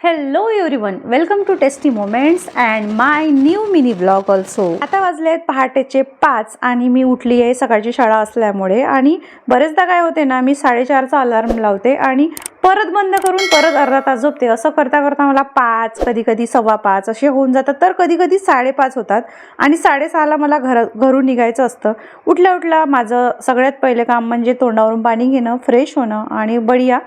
Hello everyone, welcome to tasty moments and my new mini blog also. आता वाजले आहेत पहाटेचे 5 आणि मी उठली आहे सकाळची शाळा असल्यामुळे. आणि बरेचदा काय होते ना, मी 4:30चा अलार्म लावते आणि परत बंद करून परत अर्धा तास झोपते. असं करता करता मला 5, कधी कधी 5:15 असे होऊन जातात, तर कधी कधी 5:30 होतात. आणि 6:30ला मला घरून निघायचं असतं. उठल्या उठल्या माझं सगळ्यात पहिले काम म्हणजे तोंडावरून पाणी घेणं, फ्रेश होणं आणि बढिया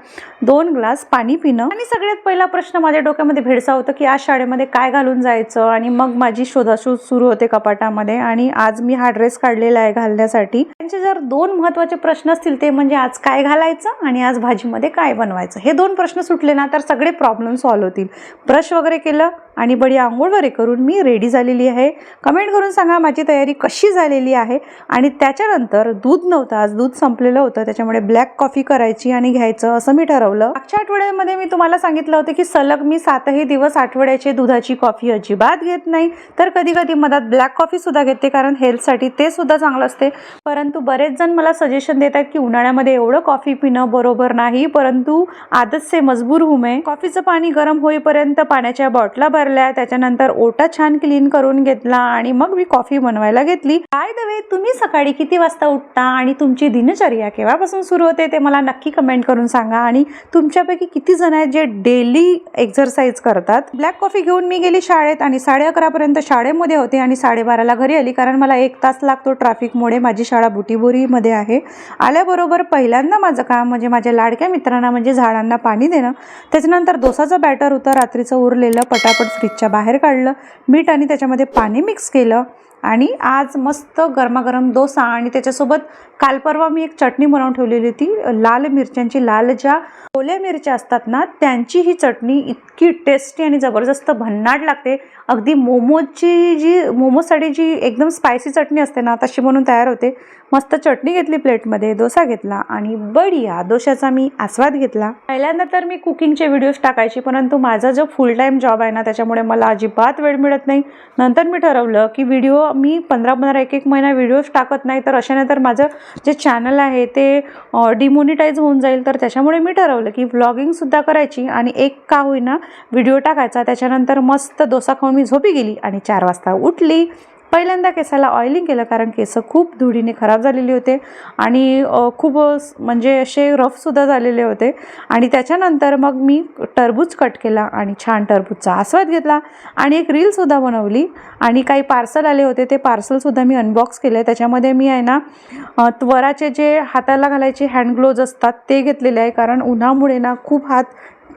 2 ग्लास पाणी पिणं. आणि सगळ्यात पहिला प्रश्न माझ्या डोक्यामध्ये भेडसा होतं की आज शाळेमध्ये काय घालून जायचं. आणि मग माझी शोधाशोध सुरू होते कपाटामध्ये. आणि आज मी हा ड्रेस काढलेला आहे घालण्यासाठी. त्यांचे जर 2 महत्त्वाचे प्रश्न असतील ते म्हणजे आज काय घालायचं आणि आज भाजीमध्ये काय बनवायचं. हे 2 प्रश्न सुटले ना तर सगळे प्रॉब्लेम सॉल्व्ह होतील. ब्रश वगैरे केलं आणि बढिया आंघोळ वगैरे करून मी रेडी झालेली आहे. कमेंट करून सांगा माझी तयारी कशी झालेली आहे. आणि त्याच्यानंतर दूध नव्हतं, आज दूध संपलेलं होतं, त्याच्यामुळे ब्लॅक कॉफी करायची आणि घ्यायचं असं मी ठरवलं. मागच्या आठवड्यामध्ये मी तुम्हाला सांगितलं होतं की सलग मी 7ही दिवस आठवड्याचे दुधाची कॉफी अजिबात घेत नाही, तर कधी कधी मधात ब्लॅक कॉफी सुद्धा घेते, कारण हेल्थसाठी ते सुद्धा चांगलं असते. परंतु बरेच जण मला सजेशन देतात की उन्हाळ्यामध्ये एवढं कॉफी पिणं बरोबर नाही, परंतु आदत से मजबूर हूं मैं. कॉफीचं पाणी गरम होईपर्यंत पाण्याच्या बॉटला भरल्या, त्याच्यानंतर ओटा छान क्लीन करून घेतला आणि मग मी कॉफी बनवायला घेतली. बाय द वे, तुम्ही सकाळी किती वाजता उठता आणि तुमची दिनचर्या केव्हापासून सुरू होते ते मला नक्की कमेंट करून सांगा. आणि तुमच्यापैकी किती जण आहेत जे डेली एक्सरसाइज करतात. ब्लॅक कॉफी घेऊन मी गेली शाळेत आणि 11:30 पर्यंत शाळेमध्ये होते आणि 12:30ला घरी आली, कारण मला 1 तास लागतो ट्रॅफिकमुळे. माझी शाळा बुटीबोरीमध्ये आहे. आल्याबरोबर पहिल्यांदा माझं काम म्हणजे माझ्या लाडक्या मित्रांना म्हणजे झाडांना पाणी देणं. त्याच्यानंतर डोसाचं बॅटर होतं रात्रीचं उरलेलं, पटापट फ्रीजच्या बाहेर काढलं, मीठ आणि त्याच्यामध्ये पाणी मिक्स केलं. आणि आज मस्त गरमागरम डोसा आणि त्याच्यासोबत काल परवा मी एक चटणी बनवून ठेवलेली होती, लाल मिरच्यांची. लाल ज्या ओल्या मिरच्या असतात ना त्यांची ही चटणी इतकी टेस्टी आणि जबरदस्त भन्नाट लागते. अगदी मोमोसाठी जी एकदम स्पायसी चटणी असते ना तशी बनवून तयार होते. मस्त चटणी घेतली प्लेटमध्ये, डोसा घेतला आणि बढिया डोशाचा मी आस्वाद घेतला. पहिल्यांदा तर मी कुकिंगचे व्हिडिओज टाकायची, परंतु माझा जो फुल टाईम जॉब आहे ना त्याच्यामुळे मला अजिबात वेळ मिळत नाही. नंतर मी ठरवलं की व्हिडिओ मी 15-15 1-1 महिना व्हिडिओज टाकत नाही, तर अशाने तर माझं जे चॅनल आहे ते डिमोनिटाईज होऊन जाईल. तर त्याच्यामुळे मी ठरवलं की व्लॉगिंगसुद्धा करायची आणि एक का होईना व्हिडिओ टाकायचा. त्याच्यानंतर मस्त डोसा खाऊन मी झोपी गेली आणि 4 वाजता उठली. पहिल्यांदा केसाला ऑइलिंग केलं, कारण केस खूप धुळीने खराब झालेले होते आणि खूप म्हणजे असे रफसुद्धा झालेले होते. आणि त्याच्यानंतर मग मी टरबूज कट केला आणि छान टरबूजचा आस्वाद घेतला आणि एक रीलसुद्धा बनवली. आणि काही पार्सल आले होते, ते पार्सलसुद्धा मी अनबॉक्स केले. त्याच्यामध्ये मी आहे ना त्वराचे जे हाताला घालायचे हँड ग्लोव्ज असतात ते घेतलेले आहे, कारण उन्हामुळे ना खूप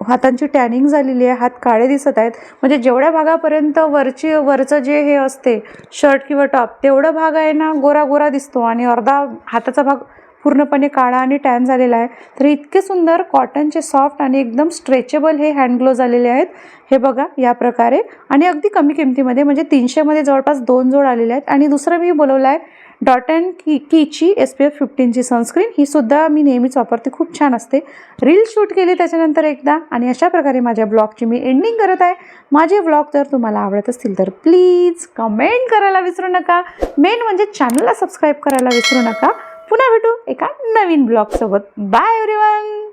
हातांची टॅनिंग झालेली आहे, हात काळे दिसत आहेत. म्हणजे जेवढ्या भागापर्यंत वरचं जे हे असते शर्ट किंवा टॉप तेवढा भाग आहे ना गोरा गोरा दिसतो आणि अर्धा हाताचा भाग पूर्णपणे काळा आणि टॅन झालेला आहे. तर इतके सुंदर कॉटनचे सॉफ्ट आणि एकदम स्ट्रेचेबल हे हँड ग्लोव्ज आलेले आहेत. हे बघा या प्रकारे, आणि अगदी कमी किमतीमध्ये, म्हणजे 300मध्ये जवळपास 2 जोड आलेले आहेत. आणि दुसरं मी बोलवलं आहे डॉट अँड कीची SPF 15ची सनस्क्रीन. ही सुद्धा मी नेहमीच वापरते, खूप छान असते. रील शूट केली त्याच्यानंतर एकदा. आणि अशा प्रकारे माझ्या ब्लॉगची मी एंडिंग करत आहे. माझे ब्लॉग जर तुम्हाला आवडत असतील तर प्लीज कमेंट करायला विसरू नका. मेन म्हणजे चॅनलला सबस्क्राईब करायला विसरू नका. पुन्हा भेटू एका नवीन ब्लॉग सोबत. Bye everyone.